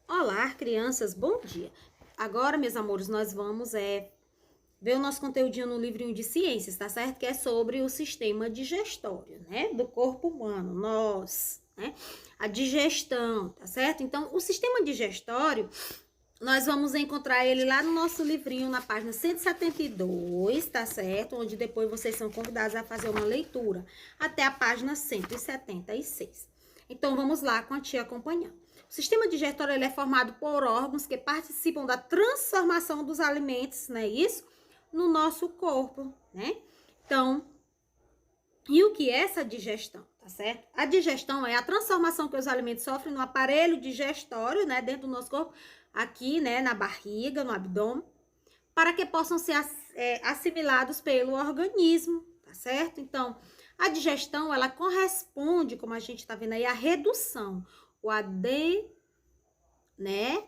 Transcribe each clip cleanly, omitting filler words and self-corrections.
Olá, crianças, bom dia. Agora, meus amores, nós vamos ver o nosso conteúdinho no livrinho de ciências, tá certo? Que é sobre o sistema digestório, né? Do corpo humano, nós, né? A digestão, tá certo? Então, o sistema digestório, nós vamos encontrar ele lá no nosso livrinho, na página 172, tá certo? Onde depois vocês são convidados a fazer uma leitura até a página 176. Então, vamos lá com a tia acompanhando. O sistema digestório ele é formado por órgãos que participam da transformação dos alimentos, não é isso? No nosso corpo, né? Então, e o que é essa digestão, tá certo? A digestão é a transformação que os alimentos sofrem no aparelho digestório, né? Dentro do nosso corpo, aqui, né? Na barriga, no abdômen, para que possam ser assimilados pelo organismo, tá certo? Então, a digestão, ela corresponde, como a gente tá vendo aí, à redução,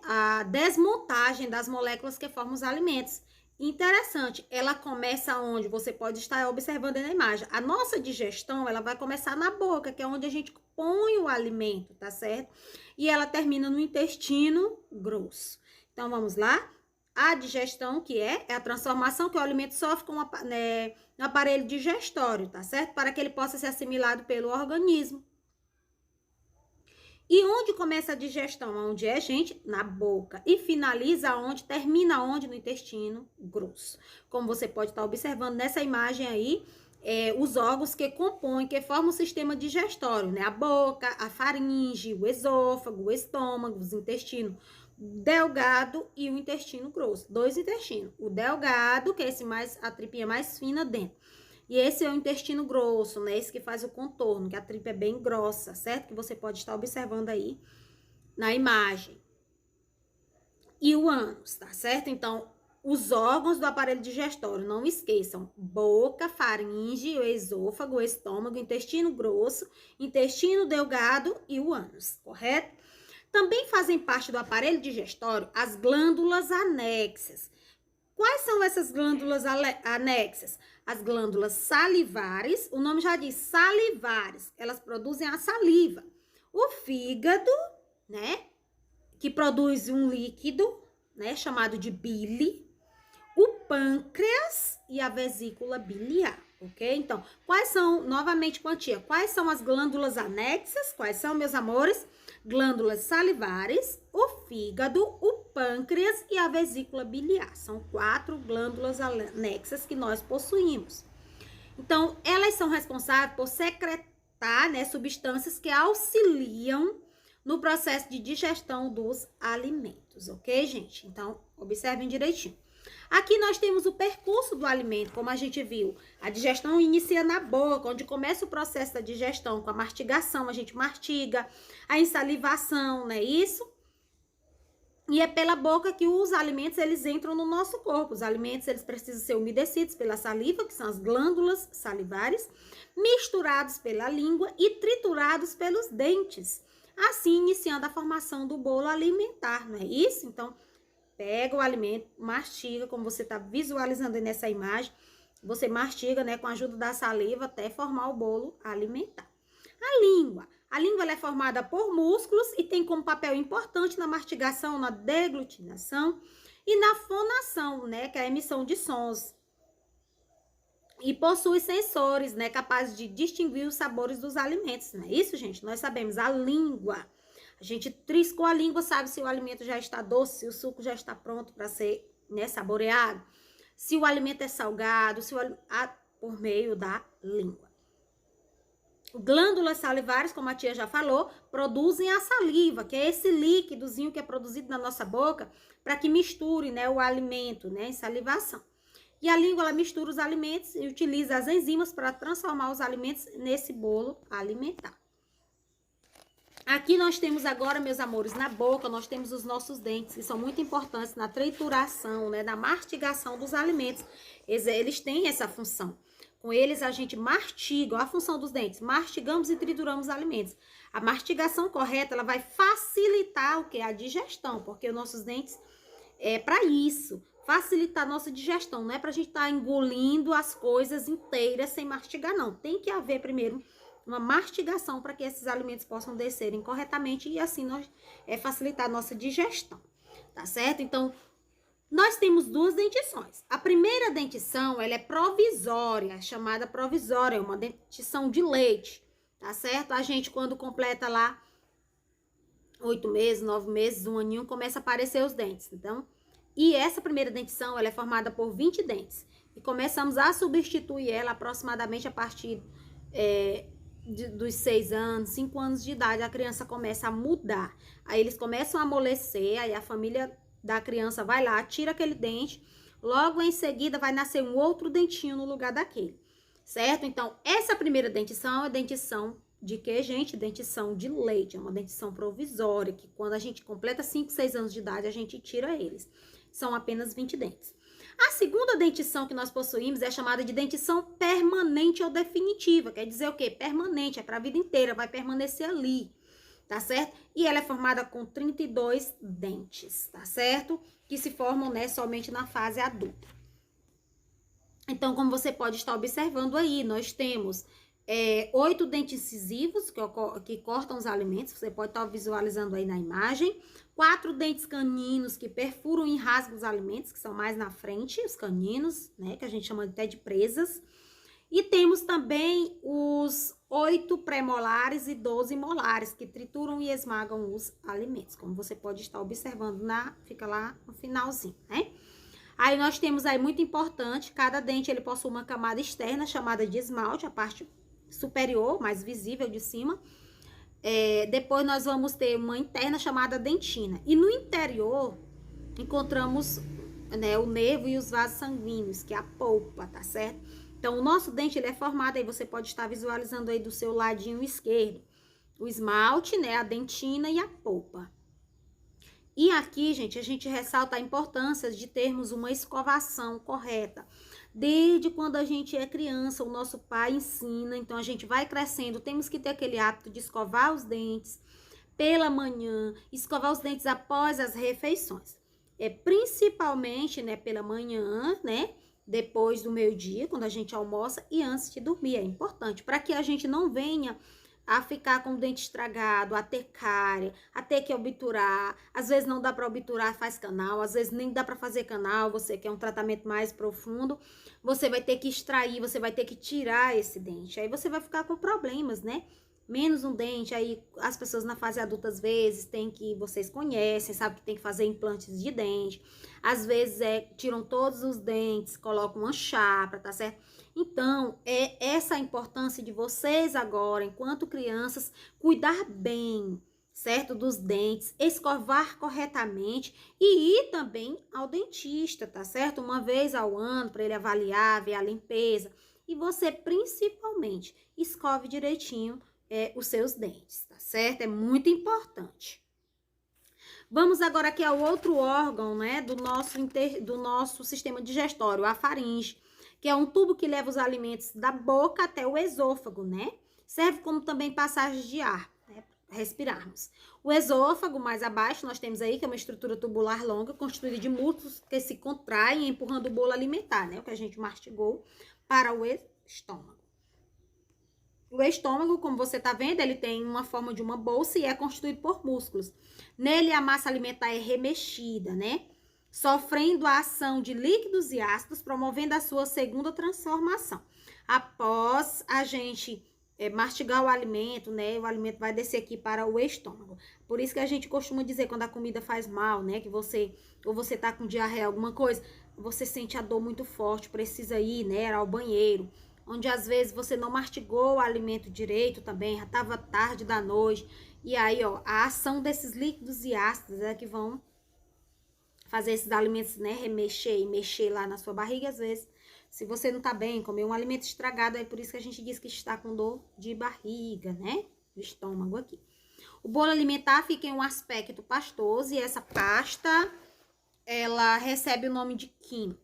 a desmontagem das moléculas que formam os alimentos. Interessante, ela começa onde? Você pode estar observando aí na imagem. A nossa digestão, ela vai começar na boca, que é onde a gente põe o alimento, tá certo? E ela termina no intestino grosso. Então, vamos lá? A digestão, que é a transformação que o alimento sofre no aparelho digestório, tá certo? Para que ele possa ser assimilado pelo organismo. E onde começa a digestão? Onde é, gente? Na boca. E finaliza onde? Termina onde? No intestino grosso. Como você pode estar observando nessa imagem aí, os órgãos que compõem, que formam o sistema digestório, né? A boca, a faringe, o esôfago, o estômago, os intestinos delgado e o intestino grosso. Dois intestinos. O delgado, que é a tripinha mais fina dentro. E esse é o intestino grosso, né? Esse que faz o contorno, que a tripa é bem grossa, certo? Que você pode estar observando aí na imagem. E o ânus, tá certo? Então, os órgãos do aparelho digestório, não esqueçam: boca, faringe, o esôfago, o estômago, intestino grosso, intestino delgado e o ânus, correto? Também fazem parte do aparelho digestório as glândulas anexas. Quais são essas glândulas anexas? As glândulas salivares, o nome já diz salivares, elas produzem a saliva. O fígado, né, que produz um líquido, né, chamado de bile. O pâncreas e a vesícula biliar, ok? Então, quais são, novamente quantia, quais são as glândulas anexas? Quais são, meus amores? Glândulas salivares, o fígado, o pâncreas e a vesícula biliar. São 4 glândulas anexas que nós possuímos. Então, elas são responsáveis por secretar, né, substâncias que auxiliam no processo de digestão dos alimentos, ok, gente? Então, observem direitinho. Aqui nós temos o percurso do alimento, como a gente viu. A digestão inicia na boca, onde começa o processo da digestão, com a mastigação, a gente mastiga, a ensalivação, não é isso? E é pela boca que os alimentos, eles entram no nosso corpo. Os alimentos, eles precisam ser umedecidos pela saliva, que são as glândulas salivares, misturados pela língua e triturados pelos dentes. Assim, iniciando a formação do bolo alimentar, não é isso? Então, pega o alimento, mastiga, como você está visualizando aí nessa imagem. Você mastiga, né, com a ajuda da saliva até formar o bolo alimentar. A língua. A língua ela é formada por músculos e tem como papel importante na mastigação, na deglutinação e na fonação, né, que é a emissão de sons. E possui sensores, né, capazes de distinguir os sabores dos alimentos, não é isso, gente? Nós sabemos, a língua. A gente triscou a língua, sabe se o alimento já está doce, se o suco já está pronto para ser, né, saboreado, se o alimento é salgado, por meio da língua. Glândulas salivares, como a tia já falou, produzem a saliva, que é esse líquidozinho que é produzido na nossa boca para que misture, né, o alimento, né, em salivação. E a língua, ela mistura os alimentos e utiliza as enzimas para transformar os alimentos nesse bolo alimentar. Aqui nós temos agora, meus amores, na boca, nós temos os nossos dentes, que são muito importantes na trituração, né, na mastigação dos alimentos. Eles têm essa função. Com eles a gente mastiga, a função dos dentes, mastigamos e trituramos os alimentos. A mastigação correta, ela vai facilitar o que? A digestão, porque os nossos dentes é para isso, facilitar a nossa digestão, não é pra gente estar engolindo as coisas inteiras sem mastigar, não. Tem que haver primeiro uma mastigação para que esses alimentos possam descerem corretamente e assim facilitar a nossa digestão, tá certo? Então, nós temos duas dentições. A primeira dentição, ela é provisória, chamada provisória, é uma dentição de leite, tá certo? A gente, quando completa lá 8 meses, 9 meses, 1 aninho, começa a aparecer os dentes, então... E essa primeira dentição, ela é formada por 20 dentes. E começamos a substituir ela aproximadamente a partir dos 6 anos, 5 anos de idade. A criança começa a mudar. Aí eles começam a amolecer, aí a família da criança vai lá, tira aquele dente. Logo em seguida vai nascer um outro dentinho no lugar daquele, certo? Então, essa primeira dentição é dentição de quê, gente? Dentição de leite. É uma dentição provisória, que quando a gente completa 5, 6 anos de idade, a gente tira eles. São apenas 20 dentes. A segunda dentição que nós possuímos é chamada de dentição permanente ou definitiva. Quer dizer o quê? Permanente, é para a vida inteira, vai permanecer ali, tá certo? E ela é formada com 32 dentes, tá certo? Que se formam, né, somente na fase adulta. Então, como você pode estar observando aí, nós temos 8 dentes incisivos que cortam os alimentos, você pode estar visualizando aí na imagem. 4 dentes caninos que perfuram e rasgam os alimentos, que são mais na frente, os caninos, né, que a gente chama até de presas. E temos também os 8 pré-molares e 12 molares, que trituram e esmagam os alimentos, como você pode estar observando, fica lá no finalzinho, né? Aí nós temos aí, muito importante, cada dente ele possui uma camada externa chamada de esmalte, a parte superior, mais visível de cima. Depois nós vamos ter uma interna chamada dentina. E no interior encontramos, né, o nervo e os vasos sanguíneos, que é a polpa, tá certo? Então, o nosso dente ele é formado, aí você pode estar visualizando aí do seu ladinho esquerdo, o esmalte, né, a dentina e a polpa. E aqui, gente, a gente ressalta a importância de termos uma escovação correta. Desde quando a gente é criança, o nosso pai ensina, então a gente vai crescendo, temos que ter aquele hábito de escovar os dentes pela manhã, escovar os dentes após as refeições. Principalmente, né, pela manhã, né, depois do meio-dia, quando a gente almoça e antes de dormir. É importante para que a gente não venha a ficar com o dente estragado, a ter cárie, a ter que obturar. Às vezes não dá para obturar, faz canal. Às vezes nem dá para fazer canal, você quer um tratamento mais profundo. Você vai ter que extrair, você vai ter que tirar esse dente. Aí você vai ficar com problemas, né? Menos um dente, aí as pessoas na fase adulta, às vezes, vocês conhecem, sabe que tem que fazer implantes de dente. Às vezes, tiram todos os dentes, colocam uma chapa, tá certo? Então, é essa a importância de vocês agora, enquanto crianças, cuidar bem, certo? Dos dentes, escovar corretamente e ir também ao dentista, tá certo? Uma vez ao ano, para ele avaliar, ver a limpeza. E você, principalmente, escove direitinho os seus dentes, tá certo? É muito importante. Vamos agora aqui ao outro órgão, né, do nosso sistema digestório, a faringe, que é um tubo que leva os alimentos da boca até o esôfago, né? Serve como também passagem de ar, né, para respirarmos. O esôfago, mais abaixo, nós temos aí que é uma estrutura tubular longa, constituída de músculos que se contraem, empurrando o bolo alimentar, né, o que a gente mastigou, para o estômago. O estômago, como você tá vendo, ele tem uma forma de uma bolsa e é constituído por músculos. Nele, a massa alimentar é remexida, né? Sofrendo a ação de líquidos e ácidos, promovendo a sua segunda transformação. Após a gente mastigar o alimento, né? O alimento vai descer aqui para o estômago. Por isso que a gente costuma dizer quando a comida faz mal, né? Que você tá com diarreia, alguma coisa, você sente a dor muito forte, precisa ir, né? Ao banheiro. Onde às vezes você não mastigou o alimento direito também, já estava tarde da noite. E aí, ó, a ação desses líquidos e ácidos é que vão fazer esses alimentos, né, remexer e mexer lá na sua barriga. Às vezes, se você não tá bem, comer um alimento estragado, é por isso que a gente diz que está com dor de barriga, né, do estômago aqui. O bolo alimentar fica em um aspecto pastoso e essa pasta, ela recebe o nome de quimo,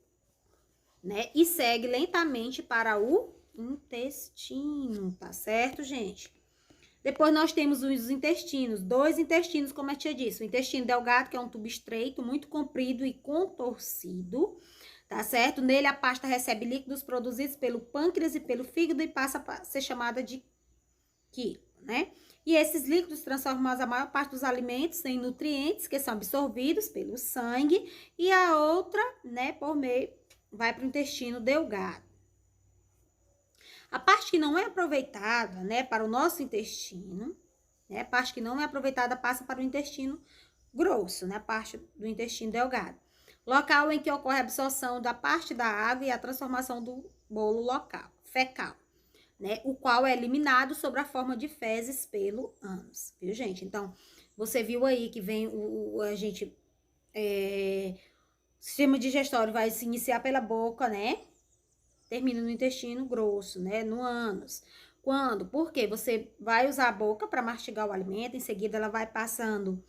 né, e segue lentamente para o intestino, tá certo, gente? Depois nós temos os intestinos, 2 intestinos, como eu tinha dito. O intestino delgado, que é um tubo estreito, muito comprido e contorcido, tá certo? Nele a pasta recebe líquidos produzidos pelo pâncreas e pelo fígado e passa a ser chamada de quilo, né? E esses líquidos transformam a maior parte dos alimentos em nutrientes que são absorvidos pelo sangue e a outra, né, por meio, vai para o intestino delgado. A parte que não é aproveitada, né, para o nosso intestino, né, a parte que não é aproveitada passa para o intestino grosso, né, a parte do intestino delgado. Local em que ocorre a absorção da parte da água e a transformação do bolo local, fecal, né, o qual é eliminado sob a forma de fezes pelo ânus, viu, gente? Então, você viu aí que vem o sistema digestório vai se iniciar pela boca, né? Termina no intestino grosso, né? No ânus. Quando? Porque você vai usar a boca para mastigar o alimento, em seguida ela vai passando,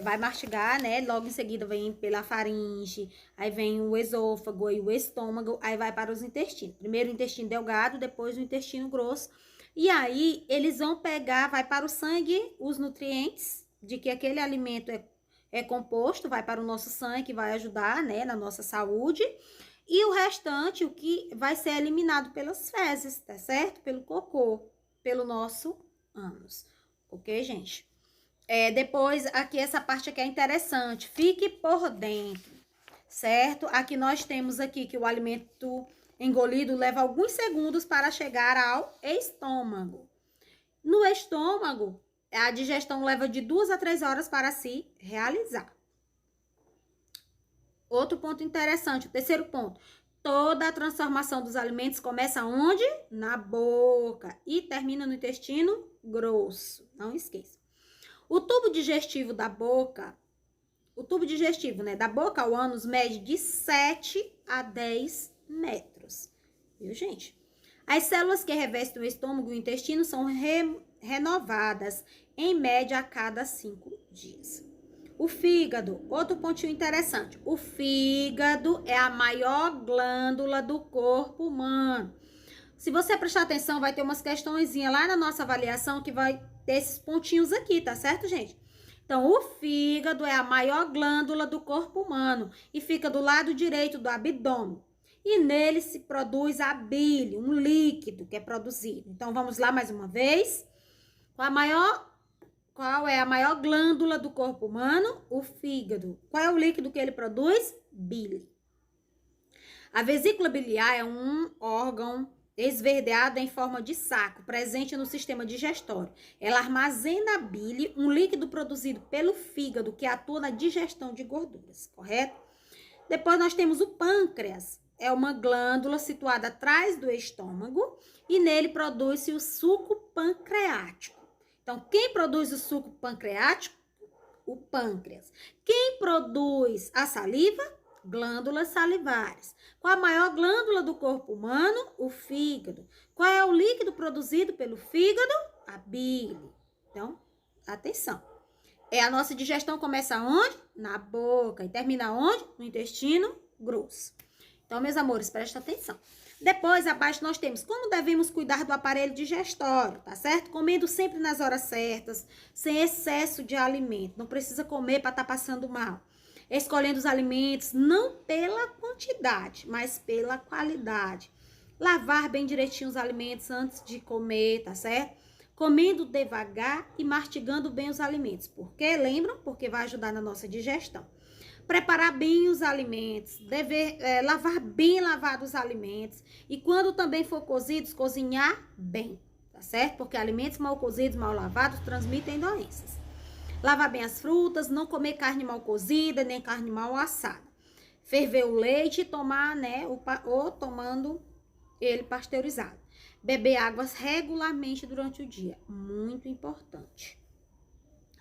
vai mastigar, né? Logo em seguida vem pela faringe, aí vem o esôfago e o estômago, aí vai para os intestinos. Primeiro o intestino delgado, depois o intestino grosso. E aí eles vão pegar, vai para o sangue os nutrientes de que aquele alimento é composto, vai para o nosso sangue, que vai ajudar, né, na nossa saúde. E o restante, o que vai ser eliminado pelas fezes, tá certo? Pelo cocô, pelo nosso ânus. Ok, gente? Depois, aqui, essa parte aqui é interessante. Fique por dentro, certo? Aqui nós temos aqui que o alimento engolido leva alguns segundos para chegar ao estômago. No estômago, a digestão leva de 2 a 3 horas para se realizar. Outro ponto interessante, o terceiro ponto. Toda a transformação dos alimentos começa onde? Na boca e termina no intestino grosso. Não esqueça. O tubo digestivo da boca, né, da boca ao ânus mede de 7 a 10 metros. Viu, gente? As células que revestem o estômago e o intestino são renovadas, em média, a cada 5 dias. O fígado, outro pontinho interessante. O fígado é a maior glândula do corpo humano. Se você prestar atenção, vai ter umas questõezinhas lá na nossa avaliação que vai ter esses pontinhos aqui, tá certo, gente? Então, o fígado é a maior glândula do corpo humano e fica do lado direito do abdômen. E nele se produz a bile, um líquido que é produzido. Então, vamos lá mais uma vez. Qual é a maior glândula do corpo humano? O fígado. Qual é o líquido que ele produz? Bile. A vesícula biliar é um órgão esverdeado em forma de saco, presente no sistema digestório. Ela armazena a bile, um líquido produzido pelo fígado que atua na digestão de gorduras, correto? Depois nós temos o pâncreas. É uma glândula situada atrás do estômago e nele produz-se o suco pancreático. Então, quem produz o suco pancreático? O pâncreas. Quem produz a saliva? Glândulas salivares. Qual a maior glândula do corpo humano? O fígado. Qual é o líquido produzido pelo fígado? A bile. Então, atenção. A nossa digestão começa onde? Na boca. E termina onde? No intestino grosso. Então, meus amores, presta atenção. Depois, abaixo, nós temos como devemos cuidar do aparelho digestório, tá certo? Comendo sempre nas horas certas, sem excesso de alimento. Não precisa comer para estar passando mal. Escolhendo os alimentos não pela quantidade, mas pela qualidade. Lavar bem direitinho os alimentos antes de comer, tá certo? Comendo devagar e mastigando bem os alimentos. Por quê? Lembram? Porque vai ajudar na nossa digestão. Preparar bem os alimentos, lavar bem lavados os alimentos. E quando também for cozidos, cozinhar bem, tá certo? Porque alimentos mal cozidos, mal lavados, transmitem doenças. Lavar bem as frutas, não comer carne mal cozida, nem carne mal assada. Ferver o leite e tomar, né, ou tomando ele pasteurizado. Beber águas regularmente durante o dia, muito importante.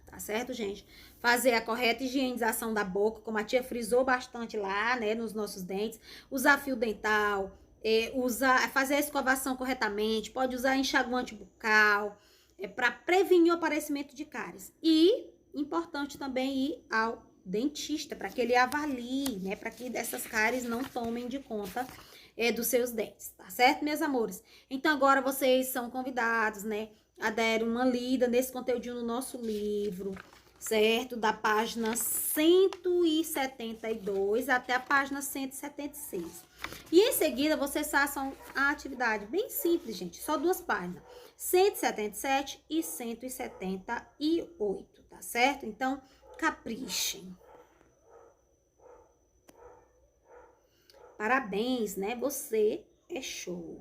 Tá certo, gente? Fazer a correta higienização da boca, como a tia frisou bastante lá, né, nos nossos dentes. Usar fio dental, fazer a escovação corretamente, pode usar enxaguante bucal, para prevenir o aparecimento de cáries. E, importante também ir ao dentista, para que ele avalie, né, para que essas cáries não tomem de conta dos seus dentes, tá certo, meus amores? Então, agora vocês são convidados, né, a dar uma lida nesse conteúdo no nosso livro, certo? Da página 172 até a página 176. E em seguida, vocês façam a atividade bem simples, gente, só 2 páginas. 177 e 178, tá certo? Então, caprichem. Parabéns, né? Você é show.